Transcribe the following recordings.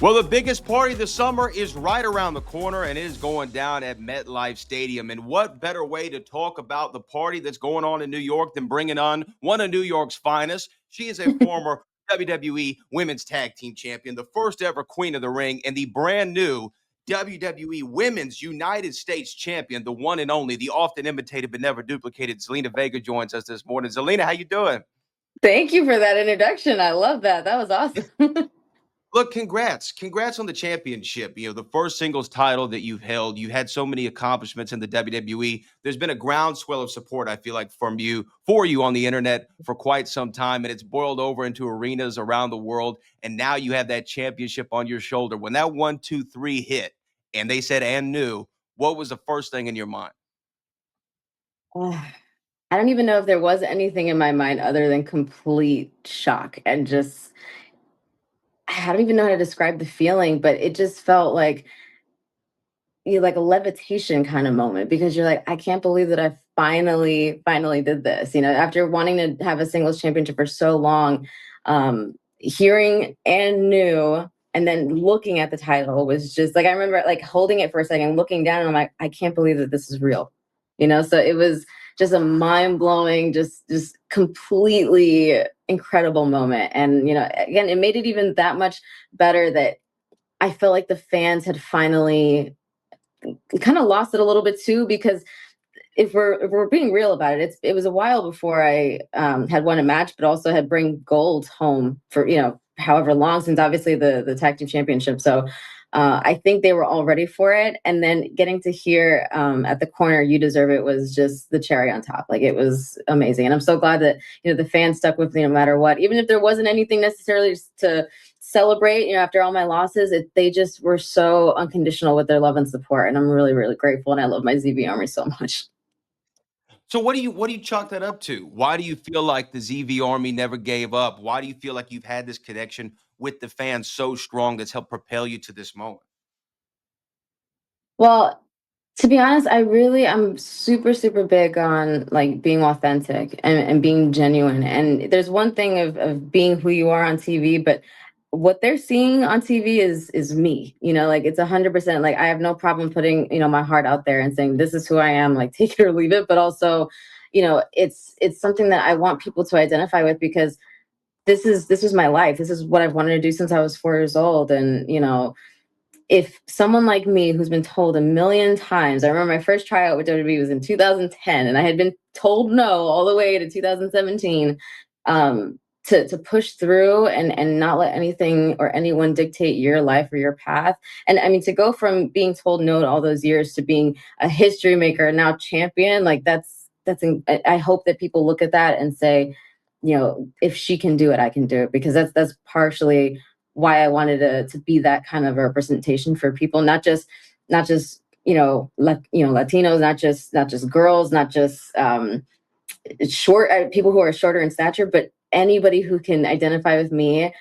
Well, the biggest party of the summer is right around the corner, and it is going down at MetLife Stadium. And what better way to talk about the party that's going on in New York than bringing on one of New York's finest? She is a former WWE Women's Tag Team Champion, the first ever Queen of the Ring, and the brand new WWE Women's United States Champion, the one and only, the often imitated but never duplicated Zelina Vega joins us this morning. Zelina, how you doing? Thank you for that introduction. I love that. That was awesome. Look, congrats. Congrats on the championship. You know, the first singles title that you've held. You had so many accomplishments in the WWE. There's been a groundswell of support, I feel like, from you for you on the internet for quite some time. And it's boiled over into arenas around the world. And now you have that championship on your shoulder. When that 1, 2, 3 hit and they said and new, what was the first thing in your mind? I don't even know if there was anything in my mind other than complete shock and just, I don't even know how to describe the feeling, but it just felt like you like a levitation kind of moment because you're like, I can't believe that I finally did this. You know, after wanting to have a singles championship for so long, hearing and new and then looking at the title was just like I remember like holding it for a second, looking down, and I'm like, I can't believe that this is real. You know, so it was just a mind-blowing, just completely incredible moment. And you know, again, it made it even that much better that I felt like the fans had finally kind of lost it a little bit too because if we're being real about it, it was a while before I had won a match, but also had bring gold home for however long since obviously the tag team championship. So I think they were all ready for it, and then getting to hear at the corner "You Deserve It" was just the cherry on top. Like it was amazing, and I'm so glad that the fans stuck with me no matter what, even if there wasn't anything necessarily to celebrate. After all my losses, they just were so unconditional with their love and support, and I'm really really grateful. And I love my ZB Army so much. So what do you chalk that up to? Why do you feel like the ZV Army never gave up? Why do you feel like you've had this connection with the fans so strong that's helped propel you to this moment? Well, to be honest, I'm super, super big on like being authentic and being genuine. And there's one thing of being who you are on TV, but what they're seeing on TV is me. Like it's 100%. Like I have no problem putting my heart out there and saying this is who I am. Like take it or leave it. But also, it's something that I want people to identify with because this was my life. This is what I've wanted to do since I was 4 years old. And if someone like me who's been told a million times, I remember my first tryout with WWE was in 2010, and I had been told no all the way to 2017, to push through and not let anything or anyone dictate your life or your path. And I mean, to go from being told no to all those years to being a history maker and now champion, like I hope that people look at that and say, if she can do it, I can do it, because that's partially why I wanted to be that kind of a representation for people, not just Latinos, not just girls, not just short people who are shorter in stature, but anybody who can identify with me.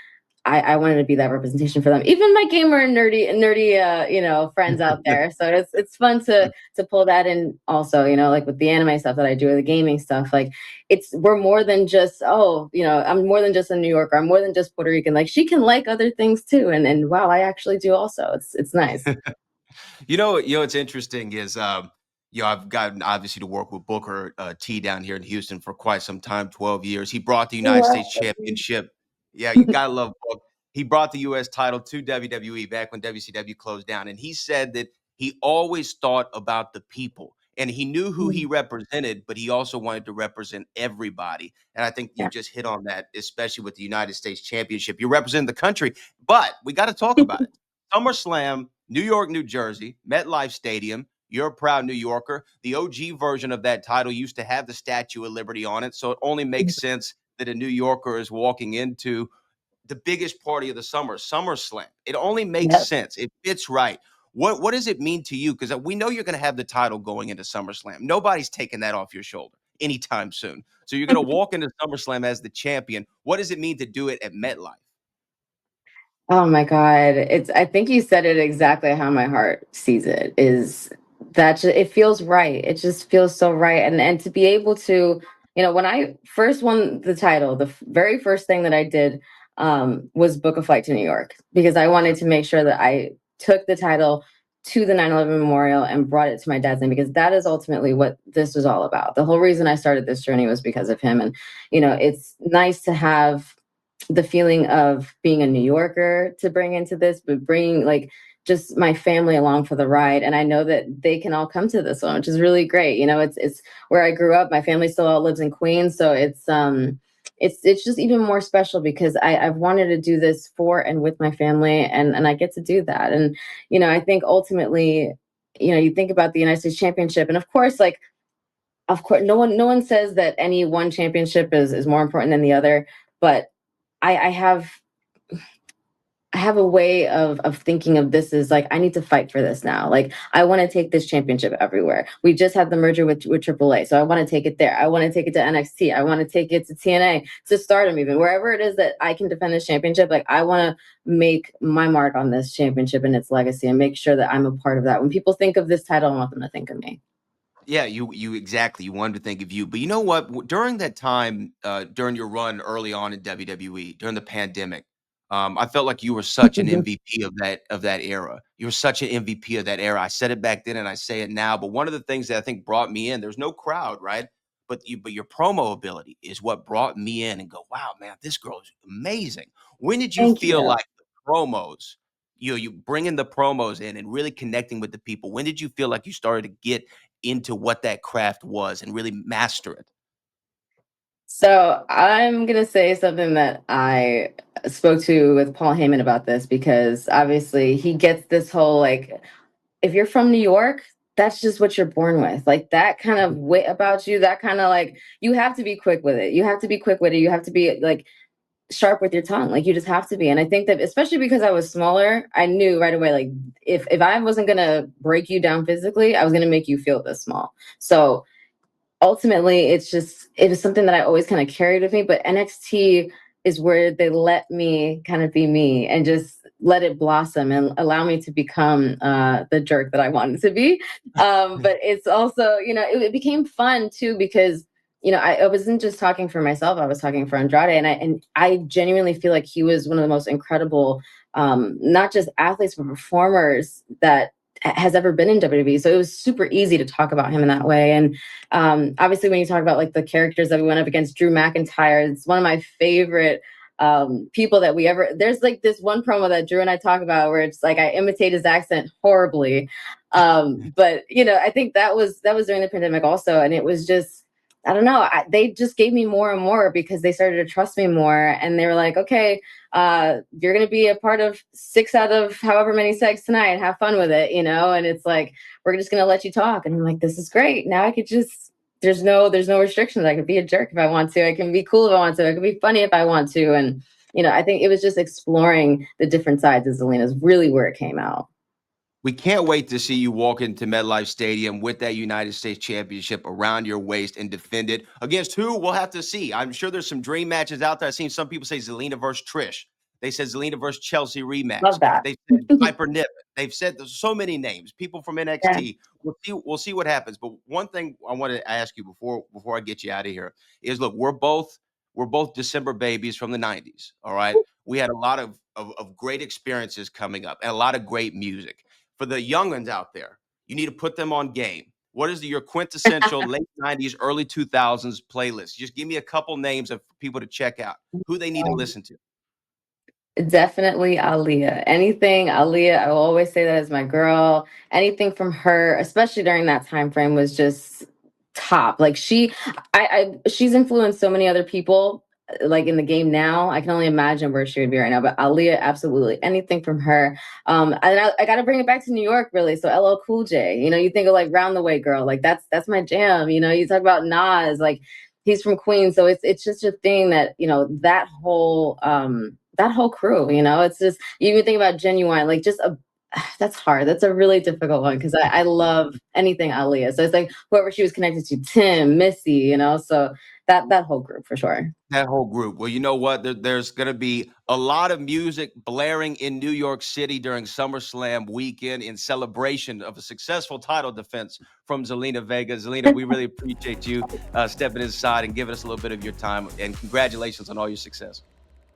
I wanted to be that representation for them. Even my gamer and nerdy friends out there. So it's fun to pull that in also, like with the anime stuff that I do or the gaming stuff. Like we're more than just, I'm more than just a New Yorker. I'm more than just Puerto Rican. Like she can like other things too. And wow, I actually do also. It's nice. What's interesting is, I've gotten obviously to work with Booker T down here in Houston for quite some time, 12 years. He brought the United States Championship. Yeah, you gotta love Book. He brought the U.S. title to WWE back when WCW closed down, and he said that he always thought about the people. And he knew who he represented, but he also wanted to represent everybody. And I think you Yeah. just hit on that, especially with the United States Championship. You represent the country, but we got to talk about it. SummerSlam, New York, New Jersey, MetLife Stadium. You're a proud New Yorker. The OG version of that title used to have the Statue of Liberty on it. So it only makes sense that a New Yorker is walking into the biggest party of the summer, SummerSlam. It only makes Yep. sense. It fits right. What does it mean to you? Because we know you're going to have the title going into SummerSlam. Nobody's taking that off your shoulder anytime soon. So you're going to walk into SummerSlam as the champion. What does it mean to do it at MetLife? Oh my God. I think you said it exactly how my heart sees it, is that it feels right. It just feels so right. And to be able to, when I first won the title, the very first thing that I did, was book a flight to New York, because I wanted to make sure that I took the title to the 9/11 memorial and brought it to my dad's name, because that is ultimately what this was all about. The whole reason I started this journey was because of him. And it's nice to have the feeling of being a New Yorker to bring into this, but bringing like just my family along for the ride. And I know that they can all come to this one, which is really great. It's where I grew up. My family still all lives in Queens, so it's just even more special because I've wanted to do this for and with my family, and I get to do that. And I think ultimately, you think about the United States Championship, and of course, no one says that any one championship is more important than the other, but I have a way of thinking of this as like I need to fight for this now. Like I want to take this championship everywhere. We just had the merger with AAA, so I want to take it there. I want to take it to NXT. I want to take it to TNA, to Stardom, even wherever it is that I can defend this championship. Like I want to make my mark on this championship and its legacy, and make sure that I'm a part of that. When people think of this title, I want them to think of me. Yeah, you exactly. You wanted to think of you, but you know what? During that time, during your run early on in WWE, during the pandemic, I felt like you were such an MVP of that era. You were such an MVP of that era. I said it back then, and I say it now. But one of the things that I think brought me in, there's no crowd, right? But your promo ability is what brought me in and go, wow, man, this girl is amazing. When did you Thank feel you. like the promos? You bringing the promos in and really connecting with the people. When did you feel like you started to get into what that craft was and really master it? So I'm gonna say something that I spoke to with Paul Heyman about this, because obviously he gets this whole like, if you're from New York, that's just what you're born with. Like that kind of wit about you, that kind of like, you have to be quick with it. You have to be quick with it. You have to be like sharp with your tongue. Like you just have to be. And I think that especially because I was smaller, I knew right away, like if I wasn't gonna break you down physically, I was gonna make you feel this small. So ultimately it was something that I always kind of carried with me. But NXT is where they let me kind of be me and just let it blossom and allow me to become the jerk that I wanted to be. But it's also, it became fun too, because I wasn't just talking for myself, I was talking for Andrade. And I genuinely feel like he was one of the most incredible, not just athletes but performers that has ever been in WWE. So it was super easy to talk about him in that way. And obviously, when you talk about like the characters that we went up against, Drew McIntyre, it's one of my favorite people that we ever. There's like this one promo that Drew and I talk about where it's like I imitate his accent horribly, but I think that was during the pandemic also, and it was just. I don't know. They just gave me more and more because they started to trust me more, and they were like, "Okay, you're going to be a part of 6 out of however many segs tonight. Have fun with it, And it's like, we're just going to let you talk. And I'm like, this is great. Now I could just, there's no restrictions. I could be a jerk if I want to. I can be cool if I want to. I can be funny if I want to. And, I think it was just exploring the different sides of Zelina is really where it came out. We can't wait to see you walk into MetLife Stadium with that United States Championship around your waist and defend it against who? We'll have to see. I'm sure there's some dream matches out there. I've seen some people say Zelina versus Trish. They said Zelina versus Chelsea rematch. Love that. They said Piper Niven. They've said there's so many names. People from Yeah. NXT. We'll see what happens. But one thing I want to ask you before I get you out of here is look, we're both December babies from the 90s. All right. We had a lot of great experiences coming up and a lot of great music for the young ones out there, you need to put them on game. What is your quintessential late 90s, early 2000s playlist? Just give me a couple names of people to check out, who they need to listen to. Definitely Aaliyah. Anything Aaliyah, I will always say that as my girl. Anything from her, especially during that time frame, was just top. Like she's influenced so many other people, like in the game now. I can only imagine where she would be right now. But Aaliyah, absolutely. Anything from her. And I got to bring it back to New York, really. So LL Cool J. You think of like Round the Way Girl, like that's my jam. You talk about Nas, like he's from Queens, so it's just a thing that that whole crew. It's just you even think about Genuine, like just a that's hard. That's a really difficult one because I love anything Aaliyah. So it's like whoever she was connected to, Tim, Missy, so that whole group for sure. That whole group. Well, you know what? There's going to be a lot of music blaring in New York City during SummerSlam weekend in celebration of a successful title defense from Zelina Vega. Zelina, we really appreciate you stepping inside and giving us a little bit of your time. And congratulations on all your success.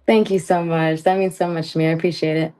Thank you so much. That means so much to me. I appreciate it.